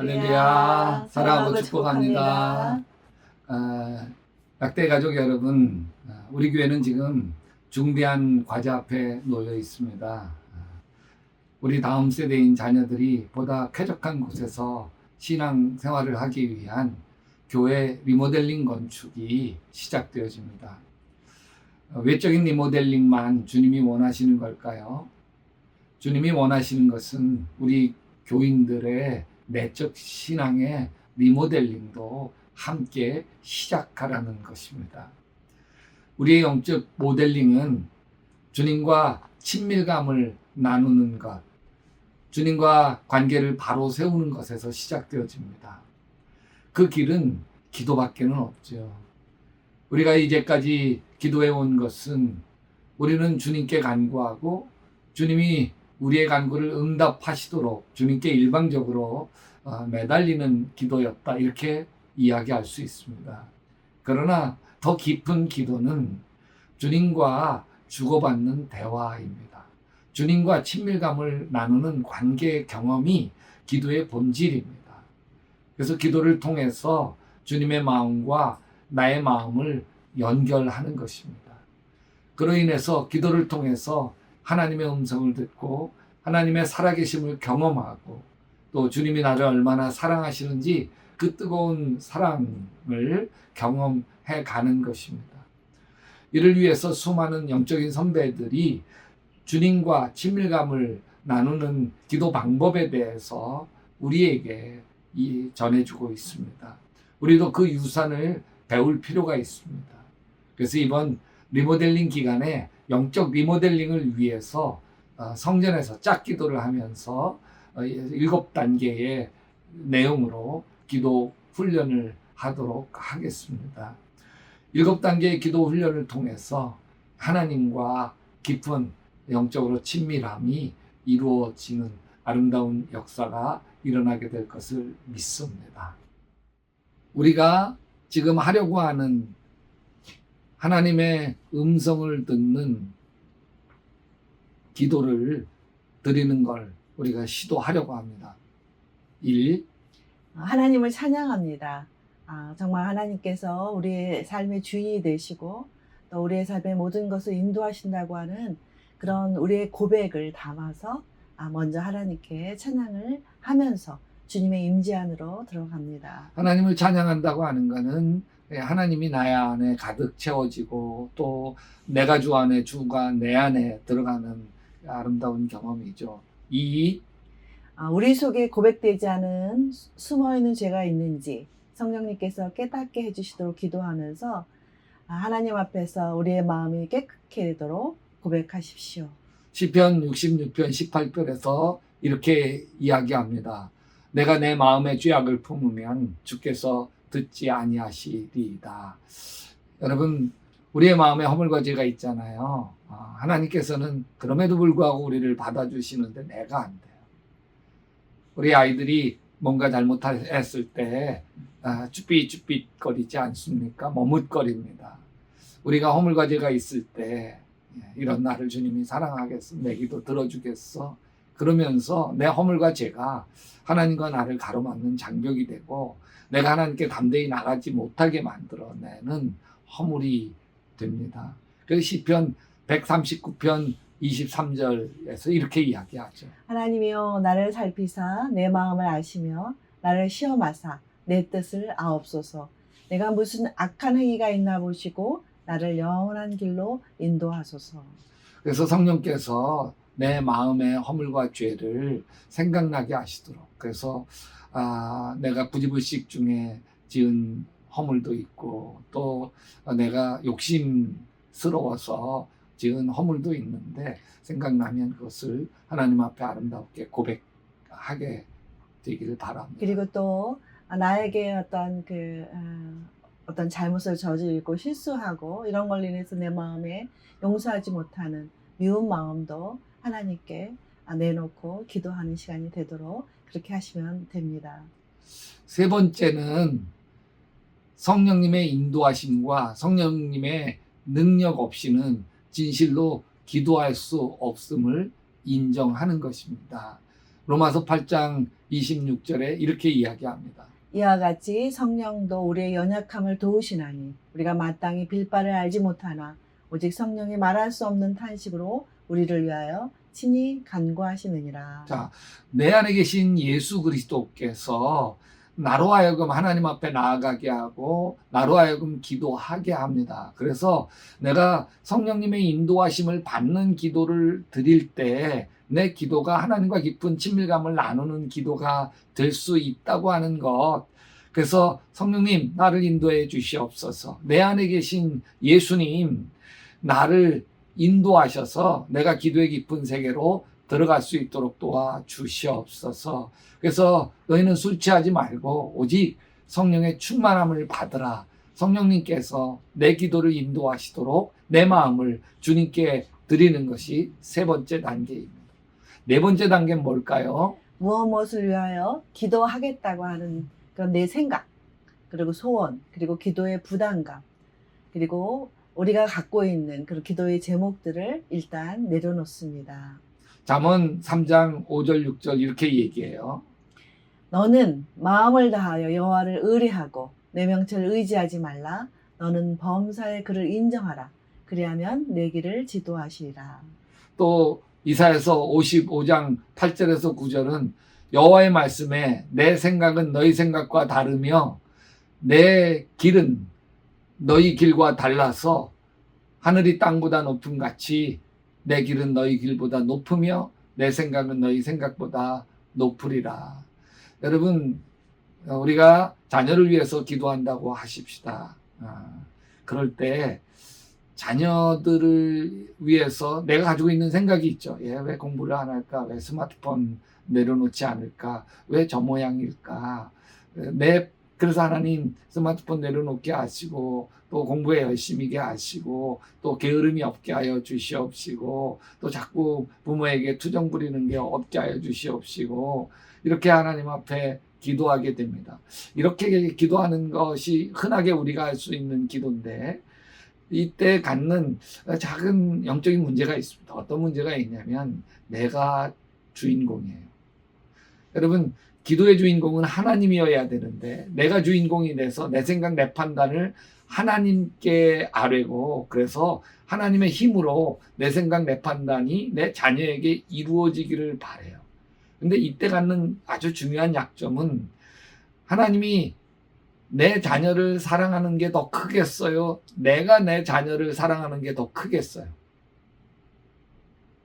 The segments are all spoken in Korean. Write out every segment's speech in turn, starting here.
할렐루야, 사랑하고 축복합니다. 약대 가족 여러분, 우리 교회는 지금 중대한 과제 앞에 놓여 있습니다. 우리 다음 세대인 자녀들이 보다 쾌적한 곳에서 신앙 생활을 하기 위한 교회 리모델링 건축이 시작되어집니다. 외적인 리모델링만 주님이 원하시는 걸까요? 주님이 원하시는 것은 우리 교인들의 내적 신앙의 리모델링도 함께 시작하라는 것입니다. 우리의 영적 모델링은 주님과 친밀감을 나누는 것, 주님과 관계를 바로 세우는 것에서 시작되어집니다. 그 길은 기도밖에는 없죠. 우리가 이제까지 기도해 온 것은 우리는 주님께 간구하고 주님이 우리의 간구를 응답하시도록 주님께 일방적으로 매달리는 기도였다, 이렇게 이야기할 수 있습니다. 그러나 더 깊은 기도는 주님과 주고받는 대화입니다. 주님과 친밀감을 나누는 관계 경험이 기도의 본질입니다. 그래서 기도를 통해서 주님의 마음과 나의 마음을 연결하는 것입니다. 그로 인해서 기도를 통해서 하나님의 음성을 듣고 하나님의 살아계심을 경험하고 또 주님이 나를 얼마나 사랑하시는지 그 뜨거운 사랑을 경험해 가는 것입니다. 이를 위해서 수많은 영적인 선배들이 주님과 친밀감을 나누는 기도 방법에 대해서 우리에게 전해주고 있습니다. 우리도 그 유산을 배울 필요가 있습니다. 그래서 이번 리모델링 기간에 영적 리모델링을 위해서 성전에서 짝기도를 하면서 7단계의 내용으로 기도 훈련을 하도록 하겠습니다. 7단계의 기도 훈련을 통해서 하나님과 깊은 영적으로 친밀함이 이루어지는 아름다운 역사가 일어나게 될 것을 믿습니다. 우리가 지금 하려고 하는 하나님의 음성을 듣는 기도를 드리는 걸 우리가 시도하려고 합니다. 1. 하나님을 찬양합니다. 정말 하나님께서 우리의 삶의 주인이 되시고 또 우리의 삶의 모든 것을 인도하신다고 하는 그런 우리의 고백을 담아서 먼저 하나님께 찬양을 하면서 주님의 임재 안으로 들어갑니다. 하나님을 찬양한다고 하는 것은 하나님이 나의 안에 가득 채워지고 또 내가 주 안에 주가 내 안에 들어가는 아름다운 경험이죠. 2. 우리 속에 고백되지 않은 숨어있는 죄가 있는지 성령님께서 깨닫게 해주시도록 기도하면서 하나님 앞에서 우리의 마음이 깨끗게 되도록 고백하십시오. 시편 66편 18절에서 이렇게 이야기합니다. 내가 내 마음의 죄악을 품으면 주께서 듣지 아니하시리이다. 여러분, 우리의 마음에 허물과 죄가 있잖아요. 하나님께서는 그럼에도 불구하고 우리를 받아주시는데 내가 안 돼요. 우리 아이들이 뭔가 잘못했을 때 쭈삣쭈삣거리지 않습니까? 머뭇거립니다. 우리가 허물과 죄가 있을 때 이런 나를 주님이 사랑하겠어? 내 기도 들어주겠어? 그러면서 내 허물과 죄가 하나님과 나를 가로막는 장벽이 되고 내가 하나님께 담대히 나가지 못하게 만들어내는 허물이 됩니다. 그래서 시편 139편 23절에서 이렇게 이야기하죠. 하나님이여 나를 살피사 내 마음을 아시며 나를 시험하사 내 뜻을 아옵소서. 내가 무슨 악한 행위가 있나 보시고 나를 영원한 길로 인도하소서. 그래서 성령께서 내 마음의 허물과 죄를 생각나게 하시도록, 그래서 내가 부지불식 중에 지은 허물도 있고 또 내가 욕심스러워서 지은 허물도 있는데 생각나면 그것을 하나님 앞에 아름답게 고백하게 되기를 바랍니다. 그리고 또 나에게 어떤 잘못을 저지르고 실수하고 이런 걸로 인해서 내 마음에 용서하지 못하는 미운 마음도 하나님께 내놓고 기도하는 시간이 되도록 그렇게 하시면 됩니다. 세 번째는 성령님의 인도하심과 성령님의 능력 없이는 진실로 기도할 수 없음을 인정하는 것입니다. 로마서 8장 26절에 이렇게 이야기합니다. 이와 같이 성령도 우리의 연약함을 도우시나니 우리가 마땅히 빌 바를 알지 못하나 오직 성령이 말할 수 없는 탄식으로 우리를 위하여 친히 간구하시느니라. 자, 내 안에 계신 예수 그리스도께서 나로 하여금 하나님 앞에 나아가게 하고 나로 하여금 기도하게 합니다. 그래서 내가 성령님의 인도하심을 받는 기도를 드릴 때 내 기도가 하나님과 깊은 친밀감을 나누는 기도가 될 수 있다고 하는 것. 그래서 성령님 나를 인도해 주시옵소서. 내 안에 계신 예수님 나를 인도하셔서 내가 기도의 깊은 세계로 들어갈 수 있도록 도와 주시옵소서. 그래서 너희는 술 취하지 말고 오직 성령의 충만함을 받으라. 성령님께서 내 기도를 인도하시도록 내 마음을 주님께 드리는 것이 세 번째 단계입니다. 네 번째 단계는 뭘까요? 무엇을 위하여 기도하겠다고 하는 그런 내 생각, 그리고 소원, 그리고 기도의 부담감, 그리고 우리가 갖고 있는 그런 기도의 제목들을 일단 내려놓습니다. 잠언 3장 5절 6절 이렇게 얘기해요. 너는 마음을 다하여 여호와를 의뢰하고 내 명철을 의지하지 말라. 너는 범사의 그를 인정하라. 그리하면 내 길을 지도하시리라. 또 이사야서 55장 8절에서 9절은 여호와의 말씀에 내 생각은 너희 생각과 다르며 내 길은 너희 길과 달라서 하늘이 땅보다 높음 같이 내 길은 너희 길보다 높으며 내 생각은 너희 생각보다 높으리라. 여러분, 우리가 자녀를 위해서 기도한다고 하십시다. 그럴 때 자녀들을 위해서 내가 가지고 있는 생각이 있죠. 얘 왜 공부를 안 할까? 왜 스마트폰 내려놓지 않을까? 왜 저 모양일까? 그래서 하나님 스마트폰 내려놓게 하시고 또 공부에 열심히게 하시고 또 게으름이 없게 하여 주시옵시고 또 자꾸 부모에게 투정 부리는 게 없게 하여 주시옵시고 이렇게 하나님 앞에 기도하게 됩니다. 이렇게 기도하는 것이 흔하게 우리가 할 수 있는 기도인데 이때 갖는 작은 영적인 문제가 있습니다. 어떤 문제가 있냐면 내가 주인공이에요. 여러분, 기도의 주인공은 하나님이어야 되는데 내가 주인공이 돼서 내 생각 내 판단을 하나님께 아뢰고 그래서 하나님의 힘으로 내 생각 내 판단이 내 자녀에게 이루어지기를 바라요. 근데 이때 갖는 아주 중요한 약점은 하나님이 내 자녀를 사랑하는 게 더 크겠어요? 내가 내 자녀를 사랑하는 게 더 크겠어요?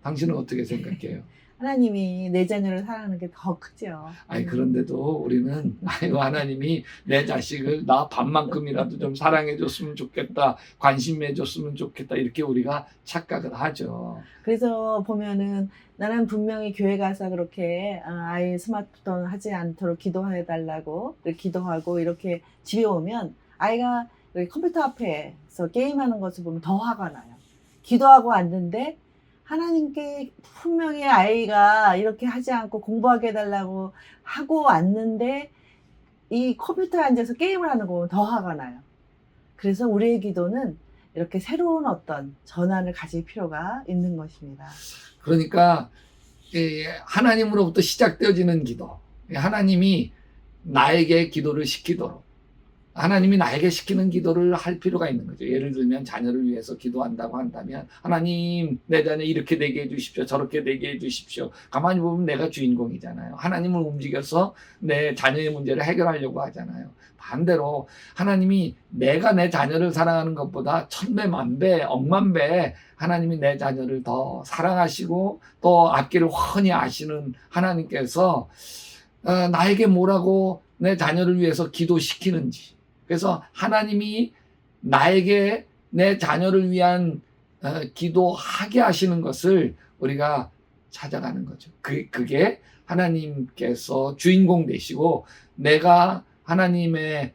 당신은 어떻게 생각해요? 하나님이 내 자녀를 사랑하는 게 더 크죠. 아니 그런데도 우리는 아이고 하나님이 내 자식을 나 반만큼이라도 좀 사랑해 줬으면 좋겠다, 관심해 줬으면 좋겠다 이렇게 우리가 착각을 하죠. 그래서 보면은 나는 분명히 교회 가서 그렇게 아이 스마트폰 하지 않도록 기도해 달라고 기도하고 이렇게 집에 오면 아이가 컴퓨터 앞에서 게임하는 것을 보면 더 화가 나요. 기도하고 왔는데 하나님께 분명히 아이가 이렇게 하지 않고 공부하게 해달라고 하고 왔는데 이 컴퓨터에 앉아서 게임을 하는 거 보면 더 화가 나요. 그래서 우리의 기도는 이렇게 새로운 어떤 전환을 가질 필요가 있는 것입니다. 그러니까 하나님으로부터 시작되어지는 기도, 하나님이 나에게 기도를 시키도록 하나님이 나에게 시키는 기도를 할 필요가 있는 거죠. 예를 들면 자녀를 위해서 기도한다고 한다면 하나님 내 자녀 이렇게 되게 해주십시오. 저렇게 되게 해주십시오. 가만히 보면 내가 주인공이잖아요. 하나님을 움직여서 내 자녀의 문제를 해결하려고 하잖아요. 반대로 하나님이 내가 내 자녀를 사랑하는 것보다 천배 만배 억만배 하나님이 내 자녀를 더 사랑하시고 또 앞길을 훤히 아시는 하나님께서 나에게 뭐라고 내 자녀를 위해서 기도시키는지, 그래서 하나님이 나에게 내 자녀를 위한 기도하게 하시는 것을 우리가 찾아가는 거죠. 그게 하나님께서 주인공 되시고 내가 하나님의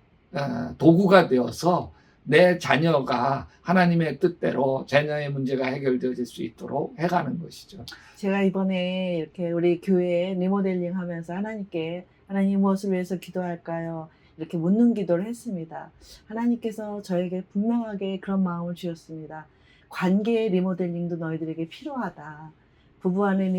도구가 되어서 내 자녀가 하나님의 뜻대로 자녀의 문제가 해결되어질 수 있도록 해가는 것이죠. 제가 이번에 이렇게 우리 교회 리모델링 하면서 하나님께 하나님 무엇을 위해서 기도할까요? 이렇게 묻는 기도를 했습니다. 하나님께서 저에게 분명하게 그런 마음을 주셨습니다. 관계의 리모델링도 너희들에게 필요하다. 부부 안의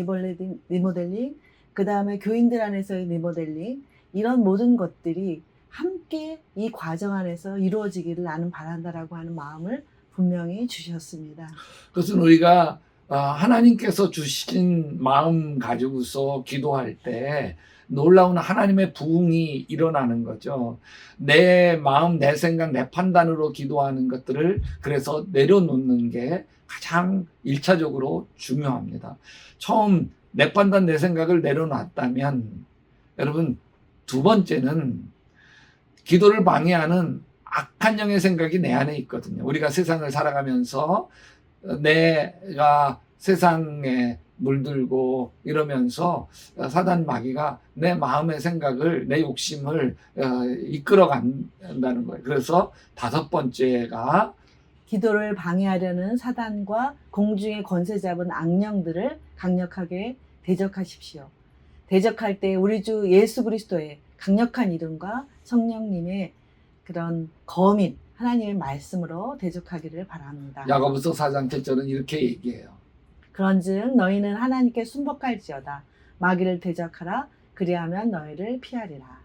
리모델링, 그 다음에 교인들 안에서의 리모델링, 이런 모든 것들이 함께 이 과정 안에서 이루어지기를 나는 바란다라고 하는 마음을 분명히 주셨습니다. 그것은 우리가 하나님께서 주신 마음 가지고서 기도할 때 놀라운 하나님의 부흥이 일어나는 거죠. 내 마음, 내 생각, 내 판단으로 기도하는 것들을 그래서 내려놓는 게 가장 1차적으로 중요합니다. 처음 내 판단, 내 생각을 내려놨다면 여러분, 두 번째는 기도를 방해하는 악한 영의 생각이 내 안에 있거든요. 우리가 세상을 살아가면서 내가 세상에 물들고 이러면서 사단 마귀가 내 마음의 생각을, 내 욕심을 이끌어 간다는 거예요. 그래서 다섯 번째가 기도를 방해하려는 사단과 공중의 권세 잡은 악령들을 강력하게 대적하십시오. 대적할 때 우리 주 예수 그리스도의 강력한 이름과 성령님의 그런 거민, 하나님의 말씀으로 대적하기를 바랍니다. 야고보서 4장 7절은 이렇게 얘기해요. 그런즉 너희는 하나님께 순복할지어다. 마귀를 대적하라. 그리하면 너희를 피하리라.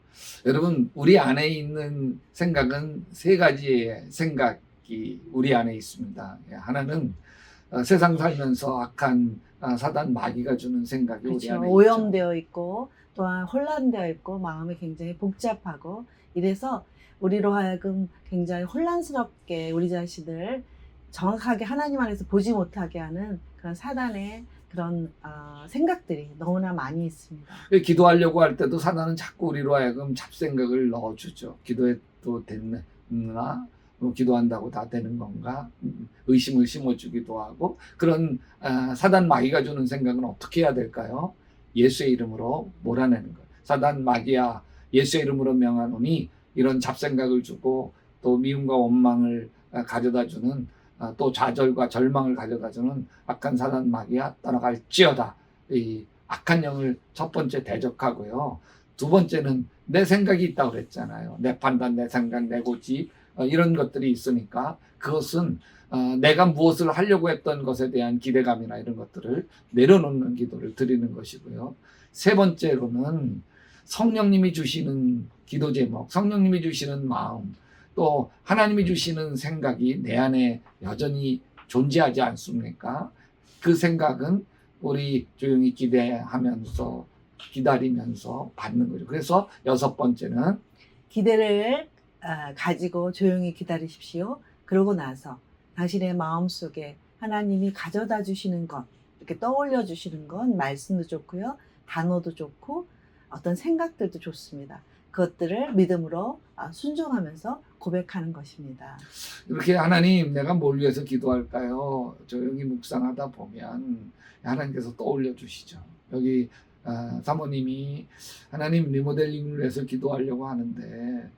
여러분, 우리 안에 있는 생각은 세 가지의 생각이 우리 안에 있습니다. 하나는 세상 살면서 악한 사단 마귀가 주는 생각이 우리 그렇죠. 안에 오염되어 있고 또한 혼란되어 있고 마음이 굉장히 복잡하고 이래서 우리로 하여금 굉장히 혼란스럽게 우리 자신을 정확하게 하나님 안에서 보지 못하게 하는 그런 사단의 그런 생각들이 너무나 많이 있습니다. 있죠. 기도하려고 할 때도 사단은 자꾸 우리로 하여금 잡생각을 넣어주죠. 기도해도 됐나? 기도한다고 다 되는 건가? 의심을 심어주기도 하고, 그런 사단 마귀가 주는 생각은 어떻게 해야 될까요? 예수의 이름으로 몰아내는 거예요. 사단 마귀야, 예수의 이름으로 명하노니, 이런 잡생각을 주고 또 미움과 원망을 가져다주는, 또 좌절과 절망을 가져다주는 악한 사단 마귀야, 떠나갈지어다. 이 악한 영을 첫 번째 대적하고요. 두 번째는 내 생각이 있다고 그랬잖아요. 내 판단, 내 생각, 내 고집, 이런 것들이 있으니까 그것은 내가 무엇을 하려고 했던 것에 대한 기대감이나 이런 것들을 내려놓는 기도를 드리는 것이고요. 세 번째로는 성령님이 주시는 기도 제목, 성령님이 주시는 마음, 또 하나님이 주시는 생각이 내 안에 여전히 존재하지 않습니까? 그 생각은 우리 조용히 기대하면서 기다리면서 받는 거죠. 그래서 여섯 번째는 기대를 가지고 조용히 기다리십시오. 그러고 나서 당신의 마음속에 하나님이 가져다 주시는 것, 이렇게 떠올려 주시는 건 말씀도 좋고요. 단어도 좋고 어떤 생각들도 좋습니다. 그것들을 믿음으로 순종하면서 고백하는 것입니다. 이렇게 하나님 내가 뭘 위해서 기도할까요? 조용히 묵상하다 보면 하나님께서 떠올려 주시죠. 여기 사모님이 하나님 리모델링을 위해서 기도하려고 하는데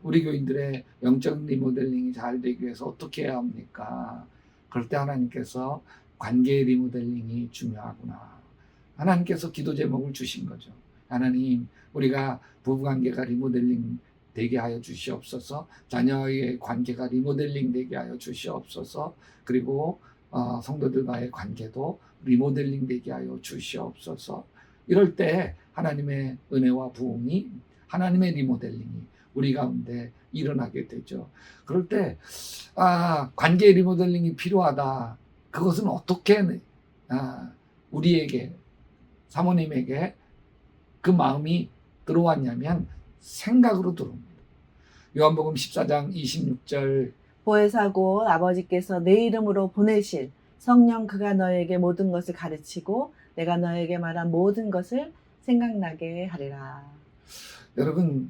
우리 교인들의 영적 리모델링이 잘 되기 위해서 어떻게 해야 합니까? 그럴 때 하나님께서 관계의 리모델링이 중요하구나. 하나님께서 기도 제목을 주신 거죠. 하나님, 우리가 부부관계가 리모델링 되게 하여 주시옵소서. 자녀의 관계가 리모델링 되게 하여 주시옵소서. 그리고 성도들과의 관계도 리모델링 되게 하여 주시옵소서. 이럴 때 하나님의 은혜와 부흥이, 하나님의 리모델링이 우리 가운데 일어나게 되죠. 그럴 때 관계 리모델링이 필요하다. 그것은 어떻게 우리에게, 사모님에게 그 마음이 들어왔냐면 생각으로 들어옵니다. 요한복음 14장 26절 보혜사고 아버지께서 내 이름으로 보내실 성령 그가 너에게 모든 것을 가르치고 내가 너에게 말한 모든 것을 생각나게 하리라. 여러분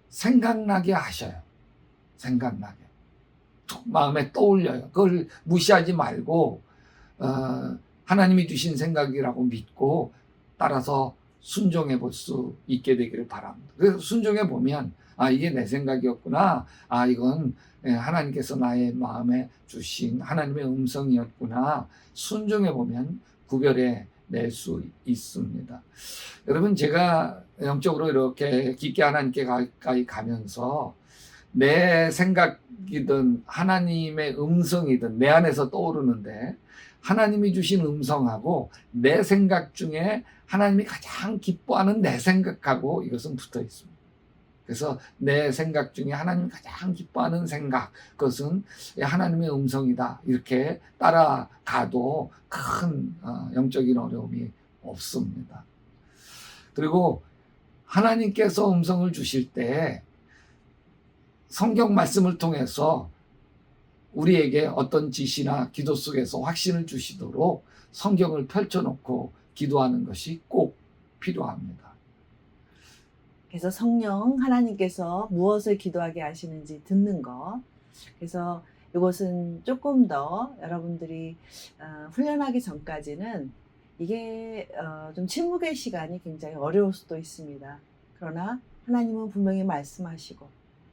생각나게 하셔요. 생각나게. 마음에 떠올려요. 그걸 무시하지 말고 하나님이 주신 생각이라고 믿고 따라서 순종해 볼 수 있게 되기를 바랍니다. 그래서 순종해 보면 이게 내 생각이었구나. 이건 하나님께서 나의 마음에 주신 하나님의 음성이었구나. 순종해 보면 구별해 낼 수 있습니다. 여러분, 제가 영적으로 이렇게 깊게 하나님께 가까이 가면서 내 생각이든 하나님의 음성이든 내 안에서 떠오르는데 하나님이 주신 음성하고 내 생각 중에 하나님이 가장 기뻐하는 내 생각하고 이것은 붙어 있습니다. 그래서 내 생각 중에 하나님이 가장 기뻐하는 생각, 그것은 하나님의 음성이다. 이렇게 따라가도 큰 영적인 어려움이 없습니다. 그리고 하나님께서 음성을 주실 때 성경 말씀을 통해서 우리에게 어떤 지시나 기도 속에서 확신을 주시도록 성경을 펼쳐놓고 기도하는 것이 꼭 필요합니다. 그래서 성령 하나님께서 무엇을 기도하게 하시는지 듣는 것. 그래서 이것은 조금 더 여러분들이 훈련하기 전까지는 이게 좀 침묵의 시간이 굉장히 어려울 수도 있습니다. 그러나 하나님은 분명히 말씀하시고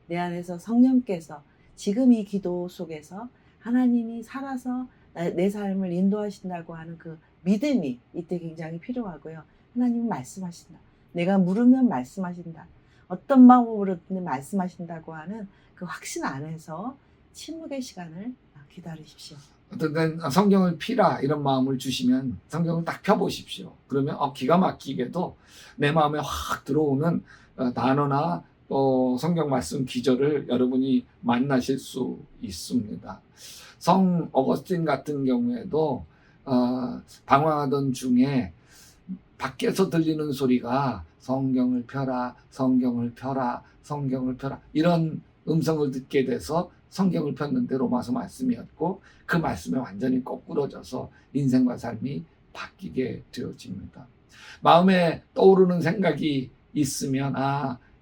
내 안에서 성령께서 지금 이 기도 속에서 하나님이 살아서 내 삶을 인도하신다고 하는 그 믿음이 이때 굉장히 필요하고요. 하나님은 말씀하신다. 내가 물으면 말씀하신다. 어떤 방법으로든 말씀하신다고 하는 그 확신 안에서 침묵의 시간을 기다리십시오. 어떤 성경을 피라 이런 마음을 주시면 성경을 딱 펴보십시오. 그러면 기가 막히게도 내 마음에 확 들어오는 단어나 또 성경 말씀 기절을 여러분이 만나실 수 있습니다. 성 어거스틴 같은 경우에도 방황하던 중에 밖에서 들리는 소리가 성경을 펴라, 성경을 펴라, 성경을 펴라 이런 음성을 듣게 돼서 성경을 폈는데 로마서 말씀이었고 그 말씀에 완전히 거꾸러져서 인생과 삶이 바뀌게 되어집니다. 마음에 떠오르는 생각이 있으면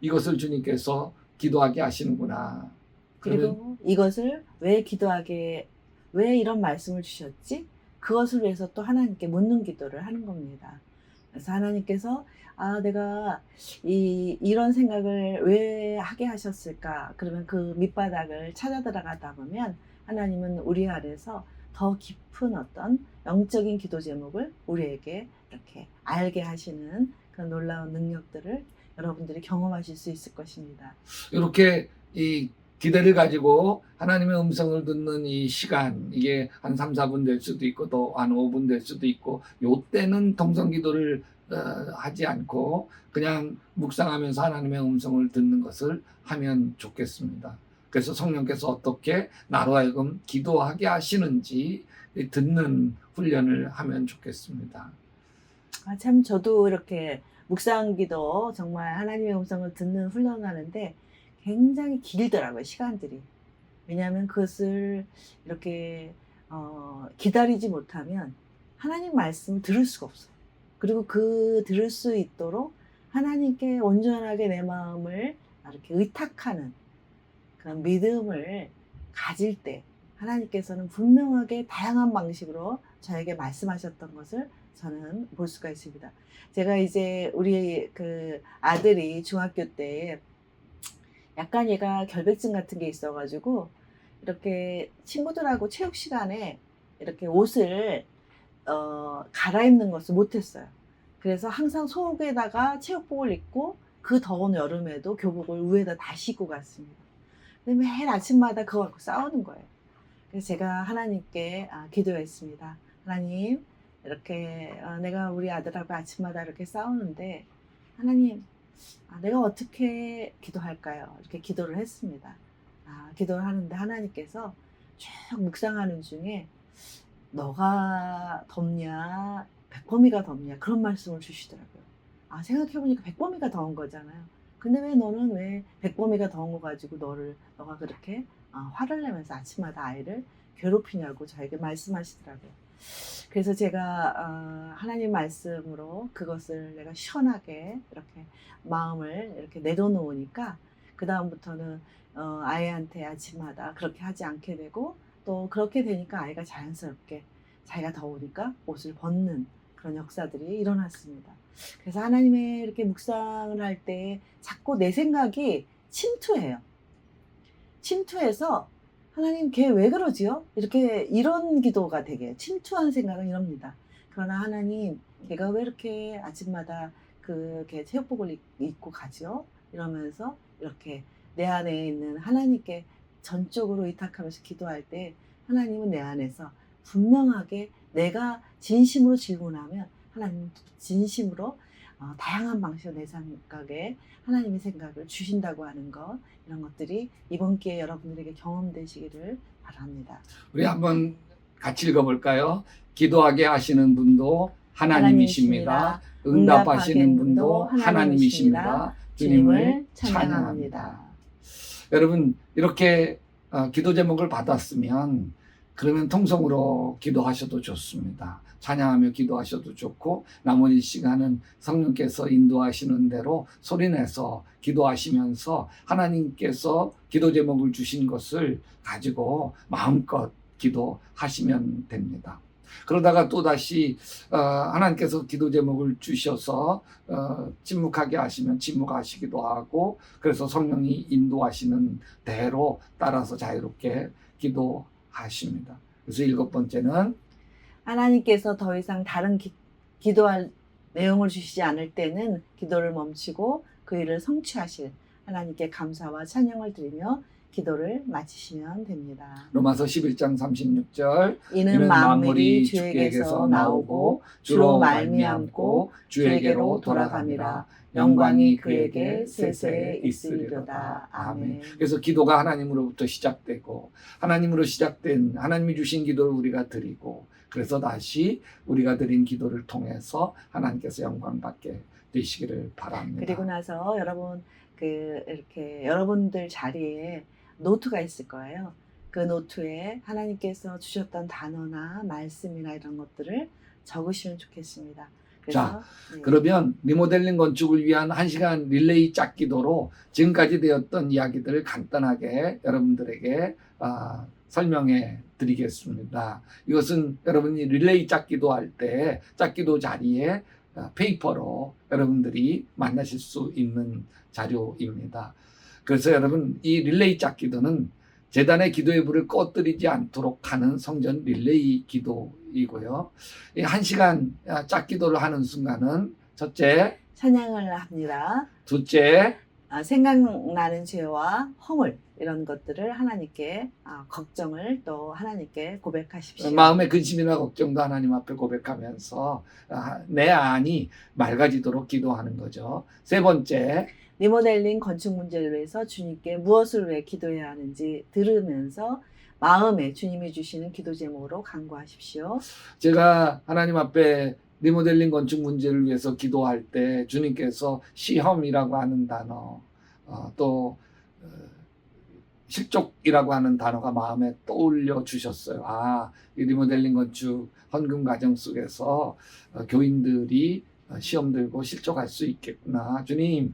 이것을 주님께서 기도하게 하시는구나. 그리고 이것을 왜 기도하게, 왜 이런 말씀을 주셨지? 그것을 위해서 또 하나님께 묻는 기도를 하는 겁니다. 그래서 하나님께서 내가 이런 생각을 왜 하게 하셨을까? 그러면 그 밑바닥을 찾아 들어가다 보면 하나님은 우리 안에서 더 깊은 어떤 영적인 기도 제목을 우리에게 이렇게 알게 하시는 그런 놀라운 능력들을 여러분들이 경험하실 수 있을 것입니다. 이렇게 이 기대를 가지고 하나님의 음성을 듣는 이 시간, 이게 한 3, 4분 될 수도 있고 또 한 5분 될 수도 있고 요때는 통성기도를 하지 않고 그냥 묵상하면서 하나님의 음성을 듣는 것을 하면 좋겠습니다. 그래서 성령께서 어떻게 나로 하여금 기도하게 하시는지 듣는 훈련을 하면 좋겠습니다. 참 저도 이렇게 묵상기도 정말 하나님의 음성을 듣는 훈련을 하는데 굉장히 길더라고요, 시간들이. 왜냐하면 그것을 이렇게 기다리지 못하면 하나님 말씀을 들을 수가 없어요. 그리고 그 들을 수 있도록 하나님께 온전하게 내 마음을 이렇게 의탁하는 그런 믿음을 가질 때 하나님께서는 분명하게 다양한 방식으로 저에게 말씀하셨던 것을 저는 볼 수가 있습니다. 제가 이제 우리 그 아들이 중학교 때 약간 얘가 결백증 같은 게 있어가지고 이렇게 친구들하고 체육 시간에 이렇게 옷을 갈아입는 것을 못했어요. 그래서 항상 속에다가 체육복을 입고 그 더운 여름에도 교복을 위에다 다 싣고 갔습니다. 근데 매일 아침마다 그거 갖고 싸우는 거예요. 그래서 제가 하나님께 기도했습니다. 하나님, 이렇게 내가 우리 아들하고 아침마다 이렇게 싸우는데 하나님, 내가 어떻게 기도할까요? 이렇게 기도를 했습니다. 기도를 하는데 하나님께서 쭉 묵상하는 중에 너가 덥냐 백범이가 덥냐 그런 말씀을 주시더라고요. 생각해보니까 백범이가 더운 거잖아요. 근데 왜 너는 왜 백범이가 더운 거 가지고 너가 그렇게 화를 내면서 아침마다 아이를 괴롭히냐고 저에게 말씀하시더라고요. 그래서 제가 하나님 말씀으로 그것을 내가 시원하게 이렇게 마음을 이렇게 내려놓으니까 그 다음부터는 아이한테 아침마다 그렇게 하지 않게 되고 또 그렇게 되니까 아이가 자연스럽게 자기가 더우니까 옷을 벗는 그런 역사들이 일어났습니다. 그래서 하나님의 이렇게 묵상을 할 때 자꾸 내 생각이 침투해요. 침투해서 하나님 걔 왜 그러지요? 이렇게 이런 기도가 되게 침투한 생각은 이럽니다. 그러나 하나님 걔가 왜 이렇게 아침마다 걔 체육복을 입고 가지요? 이러면서 이렇게 내 안에 있는 하나님께 전적으로 의탁하면서 기도할 때 하나님은 내 안에서 분명하게 내가 진심으로 질문하면 하나님 진심으로 다양한 방식으로 내 생각에 하나님의 생각을 주신다고 하는 것, 이런 것들이 이번 기회에 여러분들에게 경험되시기를 바랍니다. 우리 한번 같이 읽어볼까요? 기도하게 하시는 분도 하나님이십니다. 응답하시는 분도 하나님이십니다. 주님을 찬양합니다. 여러분, 이렇게 기도 제목을 받았으면 그러면 통성으로 기도하셔도 좋습니다. 찬양하며 기도하셔도 좋고, 나머지 시간은 성령께서 인도하시는 대로 소리내서 기도하시면서 하나님께서 기도 제목을 주신 것을 가지고 마음껏 기도하시면 됩니다. 그러다가 또다시 하나님께서 기도 제목을 주셔서 침묵하게 하시면 침묵하시기도 하고, 그래서 성령이 인도하시는 대로 따라서 자유롭게 기도하십니다. 그래서 7번째는 하나님께서 더 이상 다른 기도할 내용을 주시지 않을 때는 기도를 멈추고 그 일을 성취하실 하나님께 감사와 찬양을 드리며 기도를 마치시면 됩니다. 로마서 11장 36절 이는 만물이 주에게서 나오고 주로 말미암고 주에게로 돌아갑니다. 영광이 그에게 세세에 있으리로다. 아멘. 그래서 기도가 하나님으로부터 시작되고, 하나님으로 시작된 하나님이 주신 기도를 우리가 드리고, 그래서 다시 우리가 드린 기도를 통해서 하나님께서 영광 받게 되시기를 바랍니다. 그리고 나서 여러분 이렇게 여러분들 자리에 노트가 있을 거예요. 그 노트에 하나님께서 주셨던 단어나 말씀이나 이런 것들을 적으시면 좋겠습니다. 자, 그러면 리모델링 건축을 위한 1시간 릴레이 짝 기도로 지금까지 되었던 이야기들을 간단하게 여러분들에게 설명해 드리겠습니다. 이것은 여러분이 릴레이 짝 기도할 때 짝기도 자리에 페이퍼로 여러분들이 만나실 수 있는 자료입니다. 그래서 여러분, 이 릴레이 짝 기도는 제단의 기도의 불을 꺼뜨리지 않도록 하는 성전 릴레이 기도이고요. 이 1시간 짝 기도를 하는 순간은 첫째, 찬양을 합니다. 둘째, 생각나는 죄와 허물 이런 것들을 하나님께 걱정을 또 하나님께 고백하십시오. 마음의 근심이나 걱정도 하나님 앞에 고백하면서 내 안이 맑아지도록 기도하는 거죠. 세 번째, 리모델링 건축 문제를 위해서 주님께 무엇을 위해 기도해야 하는지 들으면서 마음에 주님이 주시는 기도 제목으로 간구하십시오. 제가 하나님 앞에 리모델링 건축 문제를 위해서 기도할 때 주님께서 시험이라고 하는 단어, 또 실족이라고 하는 단어가 마음에 떠올려 주셨어요. 이 리모델링 건축 헌금 과정 속에서 교인들이 시험 들고 실족할 수 있겠구나. 주님,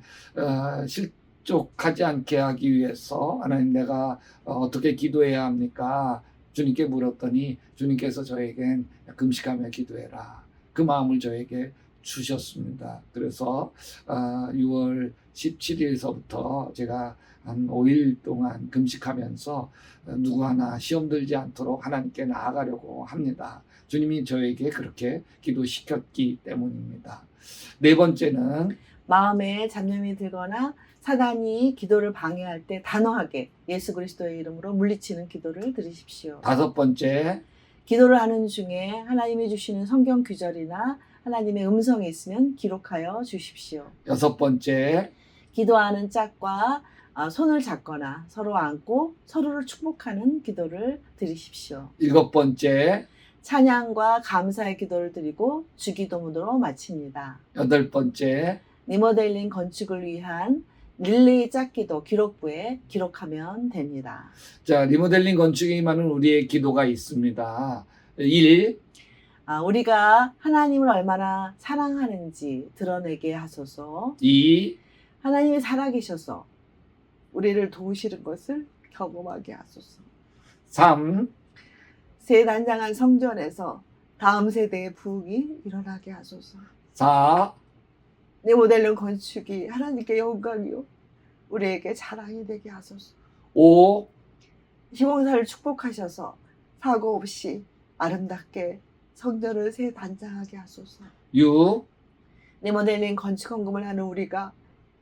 실족하지 않게 하기 위해서 하나님, 내가 어떻게 기도해야 합니까? 주님께 물었더니 주님께서 저에겐 금식하며 기도해라, 그 마음을 저에게 주셨습니다. 그래서 6월 17일서부터 제가 한 5일 동안 금식하면서 누구 하나 시험 들지 않도록 하나님께 나아가려고 합니다. 주님이 저에게 그렇게 기도시켰기 때문입니다. 네 번째는 마음에 잡념이 들거나 사단이 기도를 방해할 때 단호하게 예수 그리스도의 이름으로 물리치는 기도를 드리십시오. 다섯 번째, 기도를 하는 중에 하나님이 주시는 성경 구절이나 하나님의 음성이 있으면 기록하여 주십시오. 여섯 번째, 기도하는 짝과 손을 잡거나 서로 안고 서로를 축복하는 기도를 드리십시오. 일곱 번째, 찬양과 감사의 기도를 드리고 주기도문으로 마칩니다. 여덟 번째, 리모델링 건축을 위한 릴레이 짝기도 기록부에 기록하면 됩니다. 자, 리모델링 건축에 임하는 우리의 기도가 있습니다. 1. 우리가 하나님을 얼마나 사랑하는지 드러내게 하소서. 2. 하나님이 살아계셔서 우리를 도우시는 것을 경험하게 하소서. 3. 새 단장한 성전에서 다음 세대의 부흥이 일어나게 하소서. 4. 리모델링 건축이 하나님께 영광이요 우리에게 자랑이 되게 하소서. 5. 시공사를 축복하셔서 사고 없이 아름답게 성전을 새 단장하게 하소서. 6. 리모델링 건축 헌금을 하는 우리가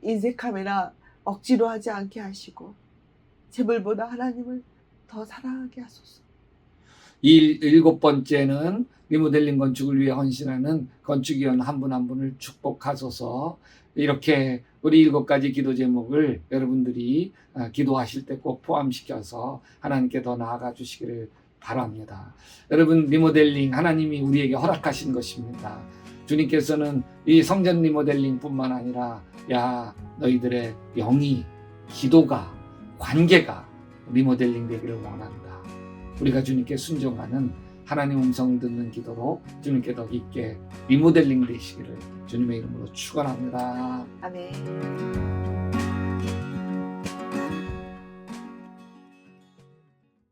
인색함이나 억지로 하지 않게 하시고 재물보다 하나님을 더 사랑하게 하소서. 일곱 번째는 리모델링 건축을 위해 헌신하는 건축위원 한 분 한 분을 축복하소서. 이렇게 우리 7가지 기도 제목을 여러분들이 기도하실 때 꼭 포함시켜서 하나님께 더 나아가 주시기를 바랍니다. 여러분, 리모델링 하나님이 우리에게 허락하신 것입니다. 주님께서는 이 성전 리모델링 뿐만 아니라 너희들의 영이, 기도가, 관계가 리모델링 되기를 원한다. 우리가 주님께 순종하는 하나님 음성 듣는 기도로 주님께 더 깊게 리모델링 되시기를 주님의 이름으로 축원합니다. 아멘.